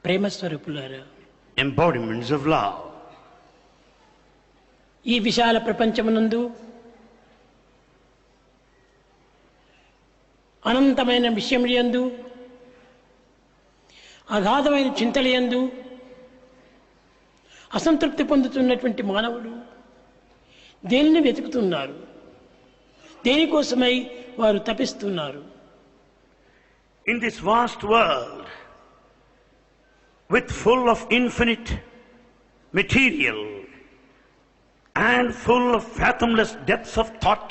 ప్రేమ స్వరూపులారా, embodiments of love. ఈ విశాల ప్రపంచమునందు అనంతమైన విషయములందు అగాధమైన చింతలయందు అసంతృప్తి పొందుతున్నటువంటి మానవుడు దేనిని వెతుకుతున్నారు? దేనికోసమై వారు తపిస్తున్నారు? In this vast world, with full of infinite material and full of fathomless depths of thought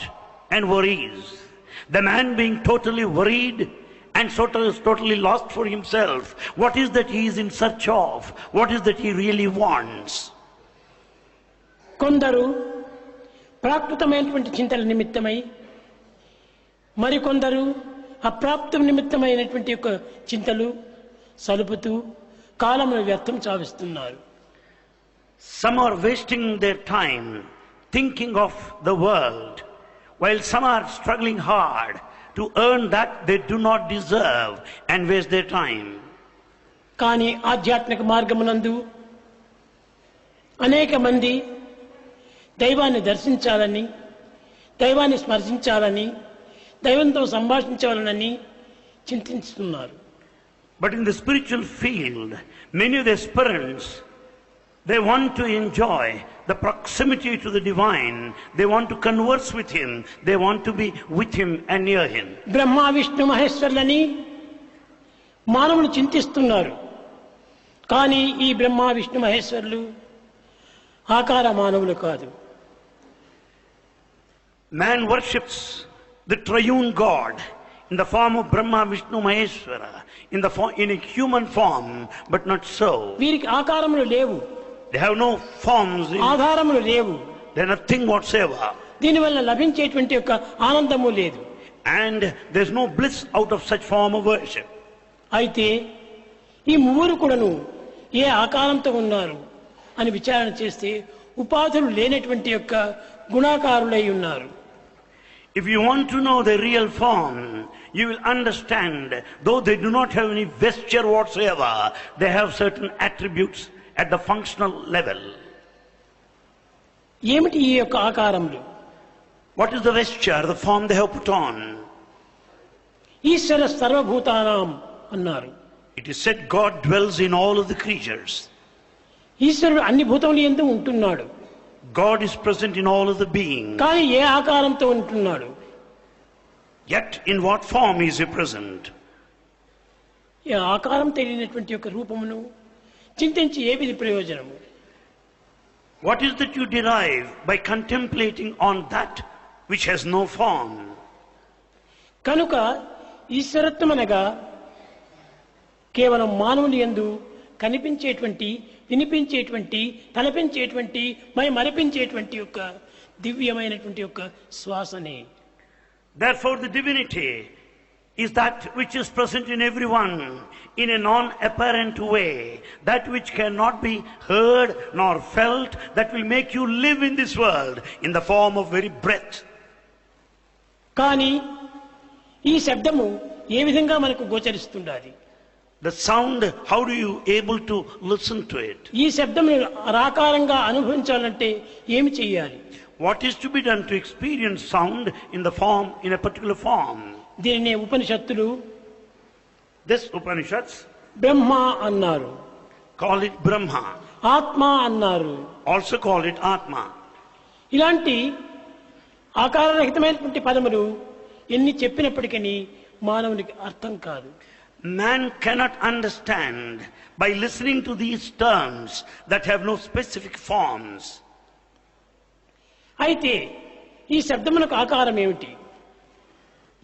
and worries, the man being totally worried and totally lost for himself, what is that he is in search of? What is that he really wants? కొందరు ప్రాకృతమైనటువంటి చింతల నిమిత్తమై, మరికొందరు అప్రాప్త నిమిత్తమైనటువంటి యొక్క చింతలు సలుపుతూ కాలమును వ్యర్థం చావిస్తున్నారు. Some are wasting their time thinking of the world, while some are struggling hard to earn that they do not deserve and waste their time. కానీ ఆధ్యాత్మిక మార్గమునందు అనేక మంది దైవాన్ని దర్శించాలని, దైవాన్ని స్మరించాలని, దైవంతో సంభాషించాలని చింతిస్తున్నారు. But in the spiritual field, many of the aspirants, they want to enjoy the proximity to the divine. They want to converse with him. They want to be with him and near him. Brahma Vishnu మహేశ్వరులని మానవులు చింతిస్తున్నారు. కానీ ఈ బ్రహ్మ విష్ణు మహేశ్వరులు ఆకార మానవులు కాదు. Man worships the triune God in the form of Brahma, Vishnu, Maheshwara, in a human form, but not so. వీరికి ఆకారములు లేవు, They have no forms, ఆధారములు లేవు, they are nothing whatsoever. దీనివల్ల లభించేటువంటి యొక్క ఆనందము లేదు. And there is no bliss out of such form of worship. అయితే ఈ మూరు కూడాను ఏ ఆకారంతో ఉన్నారు అని విచారణ చేస్తే ఉపాధులు లేనటువంటి యొక్క గుణాకారులై ఉన్నారు. If you want to know the real form, you will understand, though they do not have any vesture whatsoever, they have certain attributes at the functional level. ఏమిటి ఈ యొక్క ఆకారములు? What is the vesture, the form they have put on? ఈశ్వర సర్వభూతానాం అన్నారు. It is said God dwells in all of the creatures. ఈశ్వరుడు అన్ని భూతముల యందు ఉంటున్నాడు. God is present in all of the beings. కానీ ఏ ఆకారంతో ఉంటున్నాడు? Yet in what form is he present? ఈ ఆకారం తెలియనటువంటి యొక్క రూపమును చింతించి ఏమిది ప్రయోజనము? What is that you derive by contemplating on that which has no form? కనుక ఈశ్వరత్వం అనగా కేవలం మానవుని యందు కనిపించేటువంటి, వినిపించేటువంటి, తలపించేటువంటి, మరిపించేటువంటి యొక్క దివ్యమైనటువంటి యొక్క శ్వాసనే. Therefore the divinity is that which is present in everyone in a non-apparent way, that which cannot be heard nor felt, that will make you live in this world in the form of very breath. కానీ ఈ శబ్దము ఏ విధంగా మనకు గోచరిస్తుండాలి? The sound, how do you able to listen to it? ఈ శబ్దమును ఆకారంగా అనుభవించాలంటే ఏమి చేయాలి? What is to be done to experience sound in the form, in a particular form? దీనినే ఉపనిషత్తులు This Upanishads బ్రహ్మ అన్నారు, call it Brahma, ఆత్మ అన్నారు. also call it Atma. ఇలాంటి ఆకారరహితమైనటువంటి పదములు ఎన్ని చెప్పినప్పటికీ మానవునికి అర్థం కాదు. Man cannot understand by listening to these terms that have no specific forms. అయితే ఈ శబ్దమునకు ఆకారం ఏమిటి?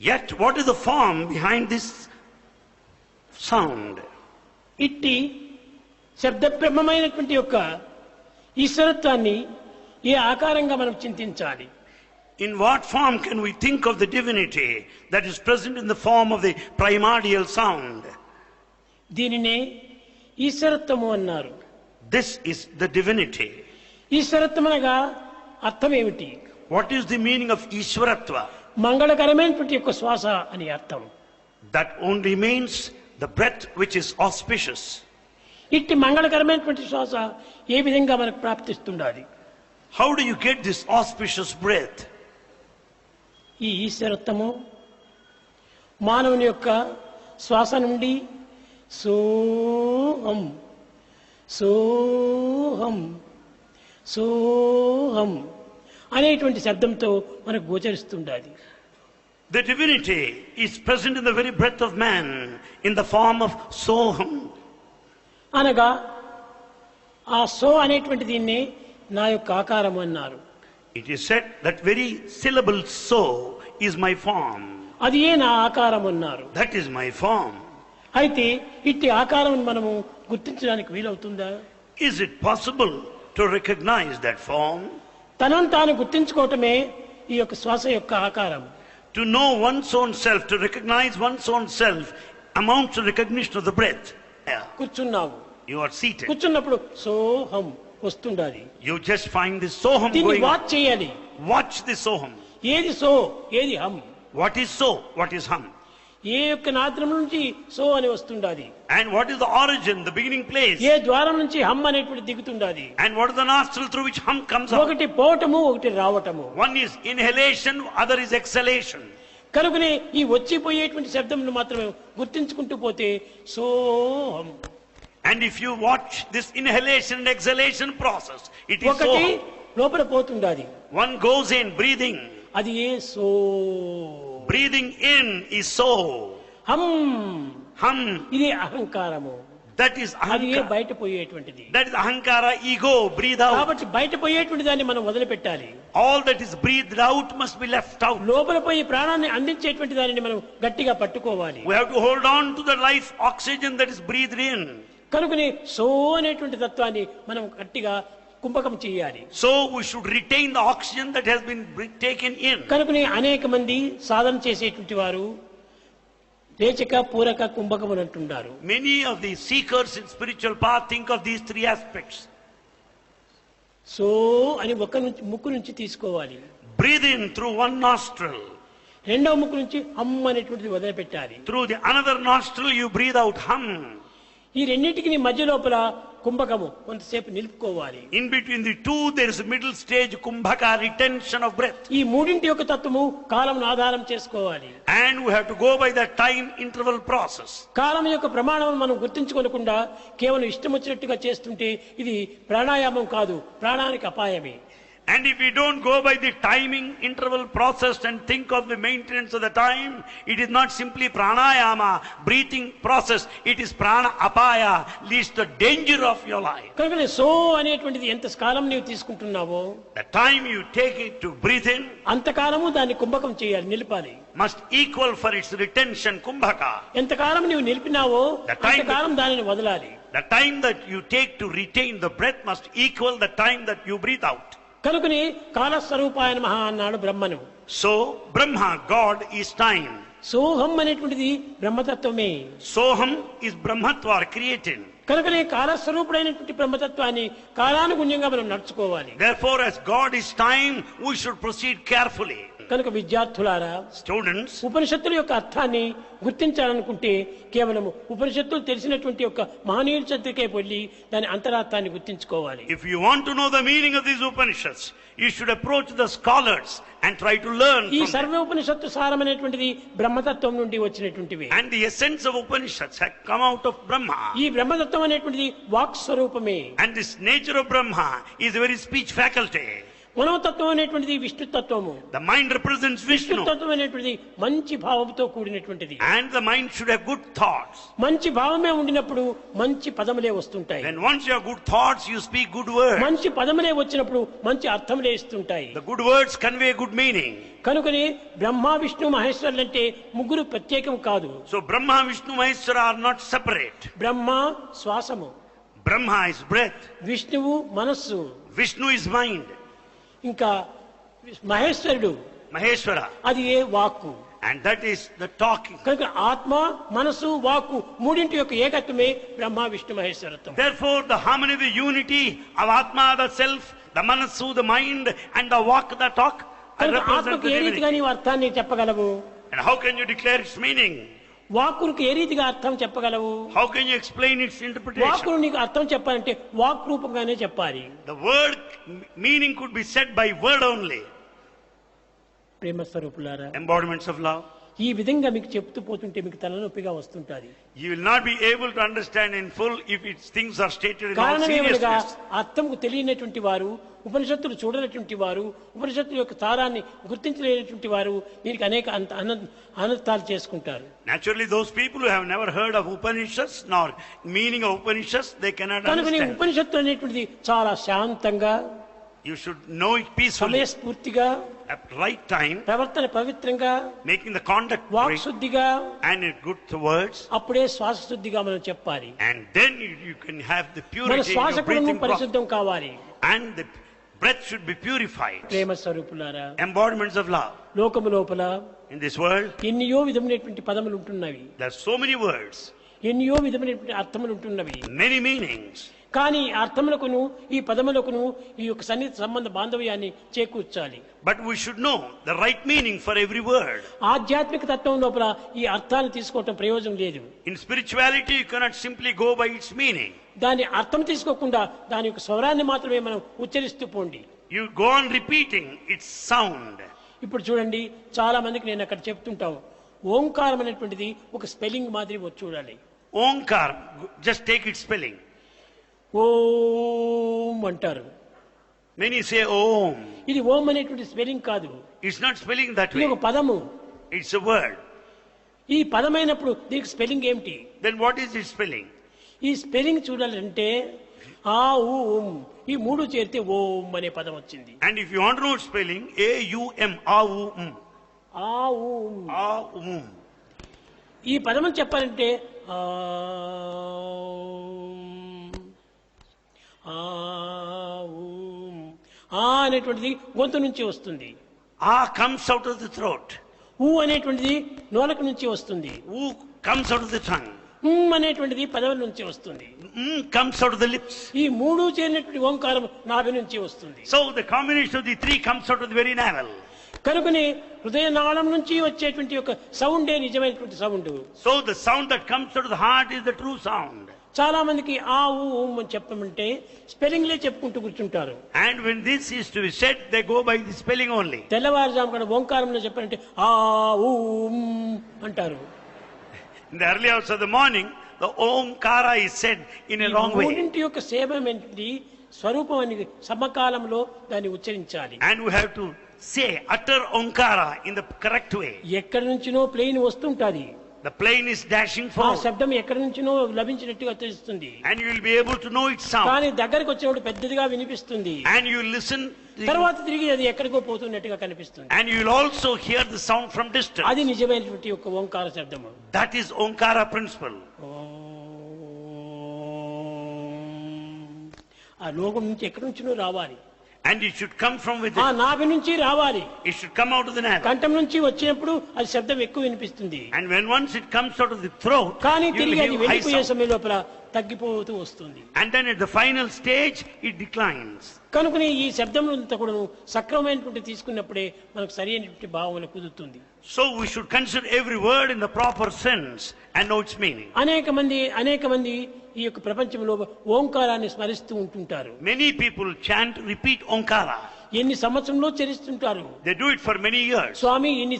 Yet what is the form behind this sound? ఇట్టి శబ్ద బ్రహ్మమైనటువంటి యొక్క ఈశ్వరత్వాన్ని ఏ ఆకారంగా మనం చింతించాలి? In what form can we think of the divinity that is present in the form of the primordial sound? దీనినే ఈశ్వరత్వము అన్నారు. This is the divinity. ఈశ్వరత్వం అనగా అర్థం ఏమిటి? What is the meaning of Ishwaratva? మంగళకరమైనటువంటి యొక్క శ్వాస అని అర్థం. That only means the breath which is auspicious. ఇట్టి మంగళకరమైనటువంటి శ్వాస ఏ విధంగా మనకు ప్రాప్తిస్తుండాలి? How do you get this auspicious breath? ఈ ఈశ్వరత్వము మానవుని యొక్క శ్వాస నుండి సోహం సోహం సోహం అనేటువంటి శబ్దంతో మనకు గోచరిస్తుండాలి. The divinity is present in the very breath of man in the form of soham. అనగా ఆ సో అనేటువంటి దీన్ని నా యొక్క ఆకారం అన్నారు. It is said that very syllable so is my form. అది ఏ నా ఆకారం అన్నారు. That is my form. అయితే ఇట్టి ఆకారం మనము గుర్తించడానికి వీలవుతుందా? Is it possible to recognize that form? తనను తాను గుర్తించుకోవటమే ఈ యొక్క శ్వాస యొక్క ఆకారం. To know one's own self, to recognize one's own self amounts to recognition of the breath. Yeah. కూర్చున్నావు, You are seated. కూర్చున్నప్పుడు సోహం వస్తుండాలి. You just find this soham దీన్ని going on. వాచ్ చేయాలి. Watch this soham. ఏది so ఏది హం. What is so? What is hum? ఏ యొక్క నాద్రం నుంచి సో అని వస్తుండాలి. And what is the origin, the beginning place? ఏ ద్వారం నుంచి హమ్ అనేటువంటి దిగుతుండాలి. And what is the nostril through which hum comes out? ఒకటి పోవటము, ఒకటి రావటము. One is inhalation, other is exhalation. కనుకనే ఈ వచ్చిపోయేటువంటి శబ్దమును మాత్రమే గుర్తించుకుంటూ పోతే సోహం. And if you watch this inhalation and exhalation process, it is ఒకటి soham. లోపల పోతుండాలి. One goes in, breathing. అది ఏ so. Breathing in is so. హం Hum, ఇది అహంకారము. that is అది ఏ ahankara. బయట పోయేటువంటిది. That is ahankara, ego, breathe out. కాబట్టి బయట పోయేటువంటి దాన్ని మనం వదిలిపెట్టాలి. All that is breathed out must be left out. లోపల పోయి ప్రాణాన్ని అందించేటువంటి దానిని మనం గట్టిగా పట్టుకోవాలి. We have to hold on to the life oxygen that is breathed in. కనుకని సో అనేటువంటి తత్వాన్ని మనం గట్టిగా కుంభకం చేయాలి. So we should retain the oxygen that has been taken in. కనుకని అనేక మంది సాధన చేసేటువంటి వారు రేచక పూరక కుంభకం అని అంటుంటారు. Many of the seekers in spiritual path think of these three aspects. So అని ముక్కు నుంచి తీసుకోవాలి. Breathe in through one nostril. రెండవ ముక్కు నుంచి హమ్ అనేటువంటిది వదిలిపెట్టాలి. Through the another nostril you breathe out hum. ఈ రెండింటికి మధ్య లోపల కుంభకము కొంతసేపు నిలుపుకోవాలి. In between the two there is a middle stage kumbhaka, retention of breath. ఈ మూడింటి యొక్క తత్వము కాలం ఆధారం చేసుకోవాలి. And we have to go by the time interval process. కాలం యొక్క ప్రమాణం మనం గుర్తించుకోకుండా కేవలం ఇష్టం వచ్చినట్టుగా చేస్తుంటే ఇది ప్రాణాయామం కాదు, ప్రాణానికి అపాయమే. And if we don't go by the timing interval process and think of the maintenance of the time, it is not simply pranayama, breathing process, it is prana apaya, leads to danger of your life. కనుక so అనేటువంటిది ఎంత కాలం నీవు తీసుకుంటున్నావో The time you take it to breathe in అంతకాలము దాన్ని కుంభకం చేయాలి, నిలపాలి. must equal for its retention kumbhaka. ఎంతకాలం నీవు నిలిపినావో అంతకాలం దానిని వదలాలి. The time that you take to retain the breath must equal the time that you breathe out. కనుకని కాలస్వరూపాయ నమః అన్నాడు బ్రహ్మను. So Brahma, God, is time. సోహం అనేటువంటిది బ్రహ్మతత్వమే. Soham is Brahmatva created. కనుకనే కాలస్వరూపుడైనటువంటి బ్రహ్మతత్వాన్ని కాలానుగుణ్యంగా మనం నడుచుకోవాలి. Therefore, as God is time, we should proceed carefully. కనుక విద్యార్థులారా, Students, ఉపనిషత్తుల యొక్క అర్థాన్ని గుర్తించాలనుకుంటే కేవలం ఉపనిషత్తులు తెలిసినటువంటి యొక్క మహనీయుల చెంతకే వెళ్ళి దాని అంతరార్థాన్ని గుర్తించుకోవాలి. if you want to know the meaning of these Upanishads, you should approach the scholars and try to learn ఈ from సర్వ them. ఉపనిషత్తు సారమైనటువంటిది బ్రహ్మతత్వం నుండి వచ్చినటువంటివి. And the essence of Upanishads had come out of Brahma. ఈ బ్రహ్మతత్వం అనేటువంటిది walk స్వరూపమే. And this nature of Brahma is the very speech faculty. మనోతత్వం అనేటువంటిది విష్ణుతత్వము. The mind represents Vishnu. విష్ణుతత్వం అనేటువంటిది మంచి భావంతో కూడినటువంటిది. And the mind should have good thoughts. మంచి భావమే ఉండినప్పుడు మంచి పదములే వస్తుంటాయి. When once you have good thoughts, you speak good words. మంచి పదములే వచ్చినప్పుడు మంచి అర్థములే ఇస్తుంటాయి. The good words convey good meaning. కనుకనే బ్రహ్మ విష్ణు మహేశ్వరులు అంటే ముగ్గురు ప్రత్యేకం కాదు. So Brahma, Vishnu, Maheshwara are not separate. Brahma శ్వాసము, Brahma is breath. విష్ణువు మనస్సు, Vishnu is mind. ఇంకా మహేశ్వరుడు Maheshwara. అది ఏ వాక్కు. And that is the talking. కనుక ఆత్మ మనసు వాక్కు మూడింటి యొక్క ఏకత్వమే Brahma Vishnu మహేశ్వరత్వం. Therefore, the harmony, the unity of Atma, the self, the Manasu, the mind, and the walk, the talk, కనుక represent ఆత్మకు the ఏ రీతిగా divinity. నీవు అర్థాన్ని చెప్పగలవు? And how can you declare its meaning? వాక్కులకు ఏ రీతిగా అర్థం చెప్పగలవు? How can you explain its interpretation? వాక్కును నీకు అర్థం చెప్పాలంటే వాక్ రూపంగానే చెప్పాలి. The word meaning could be said by word only. ప్రేమ స్వరూపులారా, Embodiments of love. ఈ విధంగా మీకు చెప్తూ పోతుంటే మీకు తలనొప్పిగా వస్తుంటది. You will not be able to understand in full if its things are stated in all కారణమేమనగా seriousness. అర్థంకు తెలియనటువంటి వారు, ఉపనిషత్తులు చూడనటువంటి వారు, ఉపనిషత్తుల యొక్క సారాన్ని గుర్తించలేనటువంటి వారు దీనికి అనేక అనర్థాలు చేసుకుంటారు. Naturally, those people who have never heard of Upanishads nor meaning of Upanishads, they cannot కనుక నీ understand. ఉపనిషత్తు అనేటువంటిది చాలా శాంతంగా, You should know it peacefully, సమయస్ఫూర్తిగా, at right time, ప్రవర్తన పవిత్రంగా, making the conduct walk great, శుద్ధిగా, and in good words, అప్పుడే శ్వాస శుద్ధిగా మనం చెప్పాలి. and then you can have the మన purity in శ్వాస your కూడా breathing process, పరిశుద్ధం కావాలి. and the breath should be purified. ప్రేమ స్వరూపులారా, Embodiments of love. లోకము లోపల In this world, ఎన్నో విధమైనటువంటి పదములు ఉంటున్నవి, there are so many words, ఎన్నో విధమైనటువంటి అర్థములు ఉంటున్నవి. many meanings. కానీ అర్థములకును ఈ పదములకును ఈ యొక్క సన్నిహిత సంబంధ బాంధవ్యాన్ని చేకూర్చాలి. But we should know the right meaning for every word. ఆధ్యాత్మిక తత్వం లోపల ఈ అర్థాన్ని తీసుకోవటం ప్రయోజనం లేదు. In spirituality, you cannot simply go by its meaning. దాని అర్థం తీసుకోకుండా దాని యొక్క స్వరాన్ని మాత్రమే మనం ఉచ్చరిస్తూ పోండి. You go on repeating its sound. ఇప్పుడు చూడండి, చాలా మందికి నేను అక్కడ చెప్తుంటాను, ఓంకారం అనేటువంటిది ఒక స్పెల్లింగ్ మాదిరి చూడాలి. Omkar, just take its spelling. ఓం అంటారు. Many say Om. ఇది ఓం అనేటువంటి స్పెల్లింగ్ కాదు, It's not spelling that ఇది way. ఒక పదము. It's a word. ఈ పదమైనప్పుడు దీనికి స్పెల్లింగ్ ఏమిటి? Then what is its spelling? ఈ స్పెల్లింగ్ చూడాలంటే ఆ ఊం ఈ మూడు చేరితే ఓం అనే పదం వచ్చింది. And if you want to know its spelling, A-U-M, A-U-M. ఆ ఊం. A-U-M. ఈ పదం చెప్పాలంటే ఆ ఊం, ఆ అనేటువంటిది గొంతు నుంచి వస్తుంది. A comes out of the throat. ఊ అనేటువంటిది నోలకు నుంచి వస్తుంది. U comes out of the tongue. అనేటువంటిది పదవుల నుంచి వస్తుంది. Comes out of the lips. ఈ మూడు చేరినటువంటి ఓంకారం నాభి నుంచి వస్తుంది. So the combination of the three comes out of the very navel. కనుకనే హృదయ నాళం నుంచి వచ్చేటువంటి ఒక సౌండే నిజమైనటువంటి sound. So the sound that comes out of the heart is the true sound. చాలా మందికి ఆ ఊం అని చెప్పమంటే స్పెల్లింగ్లే చెప్పుకుంటూ కూర్చుంటారు. And when this is to be said, they go by the spelling only. తెల్లవారుజాము కూడా ఓంకారంలో చెప్పారంటే ఆ ఊం అంటారు. In the early hours of the morning, the Omkara is said in a wrong way. మూడింటి యొక్క సేవమేంటి స్వరూపం అని సమకాలంలో దాన్ని ఉచ్చరించాలి. And we have to say, utter Omkara in the correct way. ఎక్కడి నుంచినో plane వస్తుంటాది. The plane is dashing ఆ forward. శబ్దం ఎక్కడి నుంచినో లభించినట్టుగా తెలుస్తుంది. And you will be able to know its sound. కానీ దగ్గరకు వచ్చినప్పుడు పెద్దదిగా వినిపిస్తుంది. And you listen. తర్వాత తిరిగి అది ఎక్కడికో పోతున్నట్టుగా కనిపిస్తుంది. And you will also hear the sound from distance. అది నిజమైనటువంటి ఒక ఓంకార శబ్దము. That is Omkara principle. ఆ లోకం నుంచి ఎక్కడి నుంచినో రావాలి. And it should come from ఆ within. నాభి నుంచి రావాలి. It should come out of the navel. కంఠం నుంచి వచ్చినప్పుడు అది శబ్దం ఎక్కువ వినిపిస్తుంది. And when once it comes out of the throat, కానీ you will తిరిగి అది hear high వెళ్ళిపోయే sound. సమయం లోపల తగ్గిపోతూ వస్తుంది. And then at the final stage, it declines. కనుకనే ఈ శబ్దములంతా కూడా సక్రమమైనటువంటి తీసుకున్నప్పుడే మనకు సరైనటువంటి భావన కుదురుతుంది. So we should consider every word in the proper sense and know its meaning. అనేక మంది ఈ యొక్క ప్రపంచంలో ఓంకారాన్ని స్మరిస్తూ ఉంటుంటారు. Many people chant, repeat Omkara. ఎన్ని సంవత్సరంలో చరిస్తుంటారు. They do it for many years. స్వామి ఇన్ని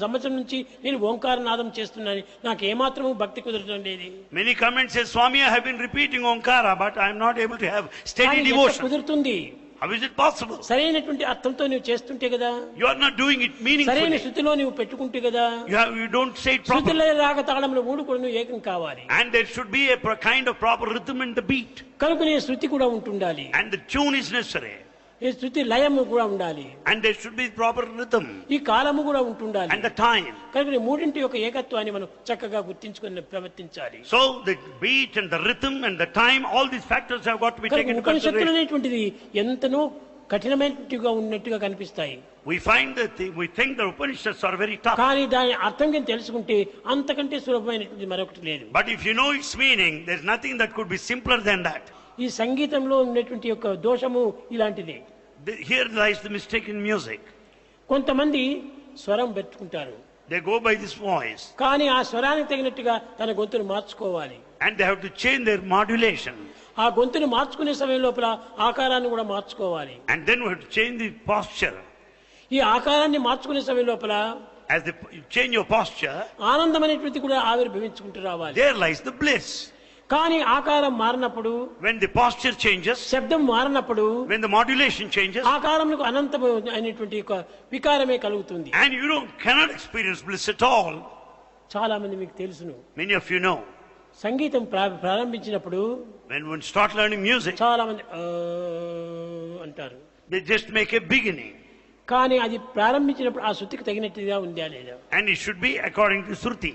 సంవత్సరం నుంచి నేను ఓంకార నాదం చేస్తున్నాను, నాకు ఏమాత్రము భక్తి కుదరడం లేదు. Many come and say, Swami, I have been repeating Omkara, but I am not able to have steady కానీ ఎట్లా devotion. కుదురుతుంది? How is it possible? సరైనటువంటి అర్థంతో నువ్వు చేస్తుంటే కదా, You are not doing it సరైన meaningfully. శృతిలో నువ్వు పెట్టుకుంటే కదా. You don't say it properly. శృతిలో రాగ తాళంలో మూడు కూడా నువ్వు ఏకం కావాలి. And there should be a kind of proper rhythm in the beat. కనుక నీ శృతి కూడా ఉంటుండాలి. And the tune is necessary. ఈ శృతి లయము కూడా ఉండాలి. And there should be proper rhythm. ఈ కాలము కూడా ఉంటుండాలి. And the time. కనుక మూడింటి యొక్క ఏకత్వాన్ని మనం చక్కగా గుర్తించుకొని ప్రవర్తించాలి. So the beat and the rhythm and the time, all these factors have got to be taken into ఉపనిషత్తులు consideration. అనేటువంటిది ఎంతనో కఠినమైనట్టుగా ఉన్నట్టుగా కనిపిస్తాయి. We find that we think the Upanishads are very tough. కానీ దాని అర్థం కింద తెలుసుకుంటే అంతకంటే సులభమైనటువంటి మరొకటి లేదు. But if you know its meaning, there's nothing that could be simpler than that. ఈ సంగీతంలో ఉన్నటువంటి యొక్క దోషము ఇలాంటిదే. Here lies the mistake in music. కొంతమంది స్వరం పెట్టుకుంటారు. They go by this voice. కానీ ఆ స్వరానికి తగినట్టుగా తన గొంతును మార్చుకోవాలి. And they have to change their modulation. ఆ గొంతును మార్చుకునే సమయం లోపల ఆకారాన్ని కూడా మార్చుకోవాలి. And then we have to change the posture. ఈ ఆకారాన్ని మార్చుకునే సమయం లోపల As you change your posture, ఆనందం అనేటువంటి కూడా ఆవిర్భవించుకుంటూ రావాలి. there lies the bliss. కానీ ఆకారం మారినప్పుడు, When the posture changes, శబ్దం మారినప్పుడు, when the modulation changes, ఆకారంకు అనంతమైనటువంటి ఒక వికారమే కలుగుతుంది. and you cannot experience bliss at all. చాలా మంది మీకు తెలుసును. Many of you know, సంగీతం ప్రారంభించినప్పుడు when one start learning music, చాలా మంది అంటారు. they just make a beginning. కానీ అది ప్రారంభించినప్పుడు ఆ శృతికి తగినట్టుగా ఉందా లేదా? And it should be according to Shruti.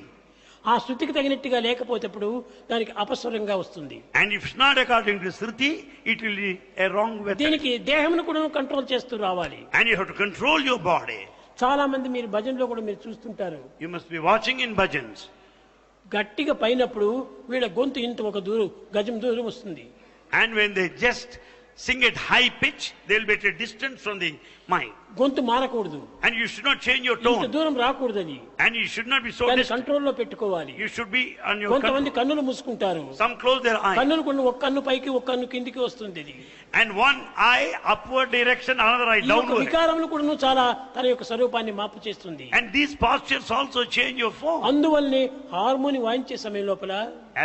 ఆ శృతికి తగినట్టుగా లేకపోతేప్పుడు దానికి అపస్వరంగా వస్తుంది. And if it's not according to Shruti, it will be a wrong method. దీనికి దేహమును కూడా కంట్రోల్ చేస్తూ రావాలి. And you have to control your body. చాలా మంది మీరు భజనలో కూడా మీరు చూస్తుంటారు. You must be watching in bhajans. గట్టిగా పైనప్పుడు వీళ్ళ గొంతు ఇంత ఒక గజం దూరం వస్తుంది. And when they just sing at high pitch, they'll be at a distance from the mic. గొంతు మారకూడదు. And you should not change your ఇంత tone. దూరం రాకూడదు అది. And you should not be so దాన్ని distant. కంట్రోల్లో పెట్టుకోవాలి. You should be on your కొంతమంది control. కన్నులు మూసుకుంటారు. Some close their eyes. కన్నులు కొన్ని ఒక కన్ను పైకి ఒక కన్ను కిందికి వస్తుంది ఇది. And one eye upward direction, another eye ఈ యొక్క downward. వికారములు కూడా చాలా తన యొక్క స్వరూపాన్ని మార్పు చేస్తుంది. And these postures also change your form. అందువల్లనే హార్మోని వాయించే సమయం లోపల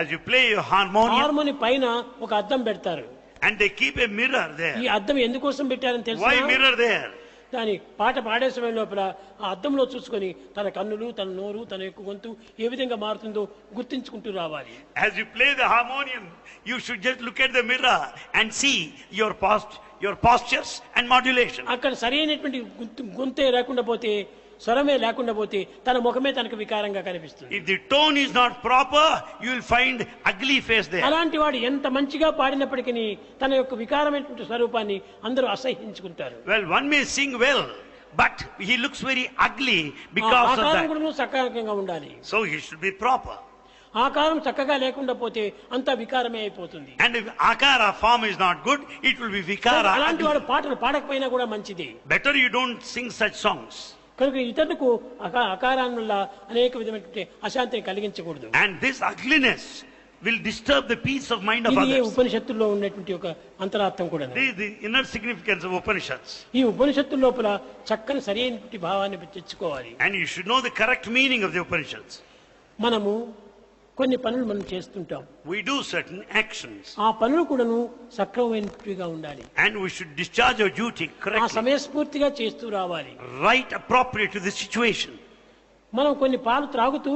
As you play your harmonium, harmony పైన ఒక అద్దం పెడతారు. and they keep a mirror ఈ there. అద్దం ఎందుకోసం పెట్టారని తెలుసా? Why mirror there? దాని పాట పాడే సమయం లోపల ఆ అద్దంలో చూసుకొని తన కన్నులు, తన నోరు, తన యొక్క గొంతు ఏ విధంగా మారుతుందో గుర్తించుకుంటూ రావాలి. As you play the harmonium, you should just look at the mirror and see your postures and modulation. అక్కడ సరైనటువంటి గొంతే లేకుండా పోతే, స్వరమే లేకుండా పోతే తన ముఖమే తనకు వికారంగా కనిపిస్తుంది. If the tone is not proper, you will find ugly face there. అలాంటి వాడు ఎంత మంచిగా పాడినప్పటికీ తన యొక్క వికారమైనటువంటి స్వరూపాన్ని అందరూ అసహ్యించుకుంటారు. Well, one may sing well, but he looks very ugly because of ఆకారం that. కూడా సకారంగా ఉండాలి. So he should be proper. ఆకారం చక్కగా లేకుండా పోతే అంతా వికారమే అయిపోతుంది. And if akara form is not good, it will be vikara. అలాంటి వాడు ugly. పాటలు పాడకపోయినా కూడా మంచిది. Better you don't sing such songs. కనుక ఇతరులకు అకారాన్ని వల్ల అనేక విధమైనటువంటి అశాంతిని కలిగించకూడదు. And this ugliness will disturb the peace of mind of ఇది others. ఉపనిషత్తుల్లో ఉన్నటువంటి ఒక అంతరార్థం కూడా. This is the inner significance of Upanishads. ఈ ఉపనిషత్తుల లోపల చక్కని సరైనటువంటి భావాన్ని తెచ్చుకోవాలి. And you should know the correct meaning of the Upanishads. మనము కొన్ని పనులు మనం చేస్తుంటాం. We do certain actions. ఆ పనులు కూడాను సక్రమమైనట్టుగా ఉండాలి. And we should discharge our duty ఆ correctly. సమయస్ఫూర్తిగా చేస్తూ రావాలి. Right appropriate to the situation. మనం కొన్ని పాలు త్రాగుతూ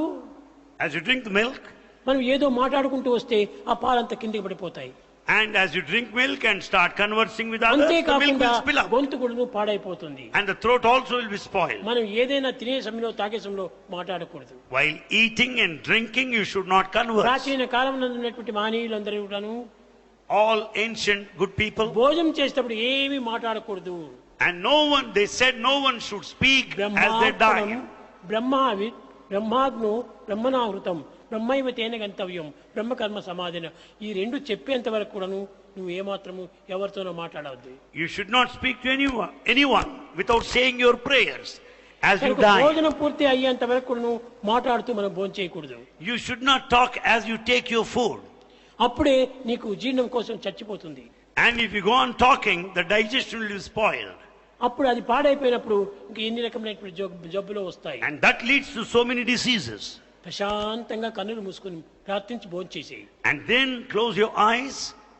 As you drink the milk, మనం ఏదో మాట్లాడుకుంటూ వస్తే ఆ పాలంతా కిందికి పడిపోతాయి. and as you drink milk and start conversing with others, the milk అంతేకాకుండా will spill up. గొంతు కూడా పాడైపోతుంది. And the throat also will be spoiled. మనం ఏదైనా తినే సమయంలో తాగే సమయంలో మాట్లాడకూడదు. While eating and drinking, you should not converse. ప్రాచీన కాలంలో ఉన్నటువంటి మహనీయులందరూ కూడాను All ancient good people, భోజనం చేసేటప్పుడు ఏమీ మాట్లాడకూడదు. and no one, they said no one should speak as they die. బ్రహ్మాగ్నో బ్రహ్మనాహృతం బ్రహ్మైవ తేన గంతవ్యం బ్రహ్మకర్మ సమాధిన ఈ రెండు చెప్పేంత వరకు కూడాను నువ్వు ఏమాత్రము ఎవరితోనో మాట్లాడవద్దు. You should not speak to anyone without saying your prayers as you die. భోజనం పూర్తి అయ్యేంత వరకు కూడాను మాట్లాడుతూ మనం భోజనం చేయకూడదు. You should not talk as you take your food. అప్పుడే నీకు జీర్ణం కోసం చచ్చిపోతుంది. And if you go on talking, the digestion will be spoiled. అప్పుడు అది పాడైపోయినప్పుడు ఇంక ఎన్ని రకమైనటువంటి జబ్బులు వస్తాయి. And that leads to so many diseases. ప్రశాంతంగా కన్నులు మూసుకొని ప్రార్థించి భోజనం చేసేయి. And then close your eyes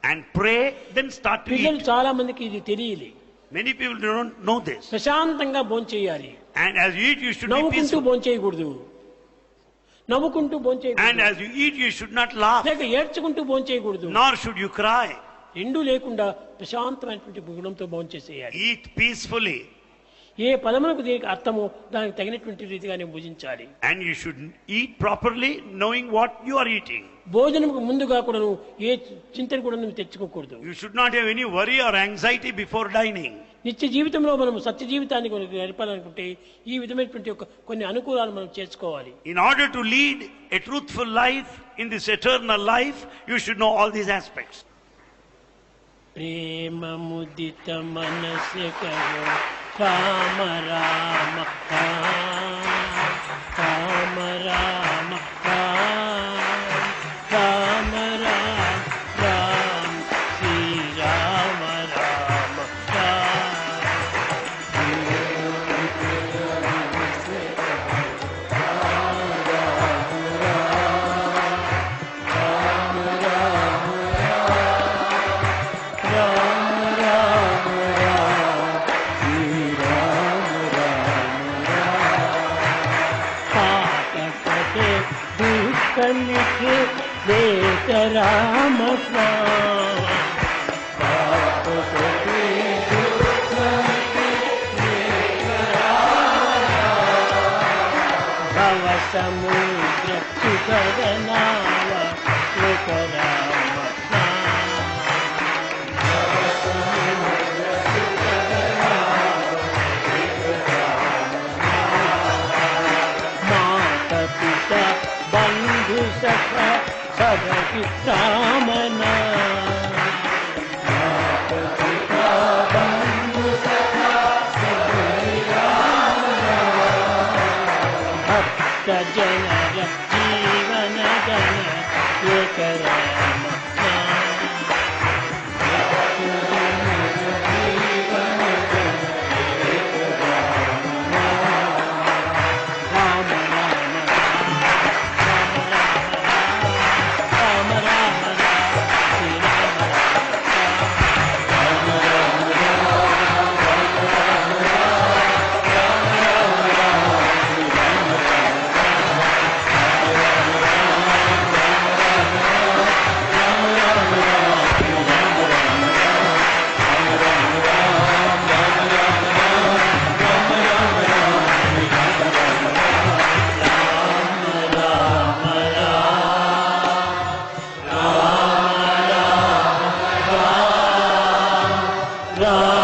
and pray, then start to పిల్లలు eat. చాలా మందికి ఇది తెలియలే. Many people don't know this. ప్రశాంతంగా భోజనం చేయాలి. And as you eat, you should be నవ్వుకుంటూ peaceful. భోజనం చేయకూడదు. నవ్వుకుంటూ భోజనం And చేయకూడదు. as you eat, you should not laugh, లేక ఏడ్చుకుంటూ భోజనం చేయకూడదు. nor should you cry. ఎండు లేకుండా ప్రశాంతమైనటువంటి గుణంతో భోజనం చేసేయాలి. Eat peacefully. ఏ పదములకు దీనికి అర్థమో దానికి తగినటువంటి రీతిగానే భుజించాలి. And you should eat properly, knowing what you are eating. భోజనంకు ముందుగా కూడా నువ్వు ఏ చింతన కూడా నువ్వు తెచ్చుకోకూడదు. You should not have any worry or anxiety before dining. నిత్య జీవితంలో మనం సత్య జీవితాన్ని గడపాలనుకుంటే ఈ విధమైనటువంటి కొన్ని అనుకూలాలు మనం చేసుకోవాలి. In order to lead a truthful life in this eternal life, you should know all these aspects. ప్రేమ ముదిత మనస్య కహో రామ రామ लिखे देख राम भव समुद्र सुखद नाव लिख राम माता पिता बंधु सखा सबकी कामना भक्त जनर जीवन गण एक राम राम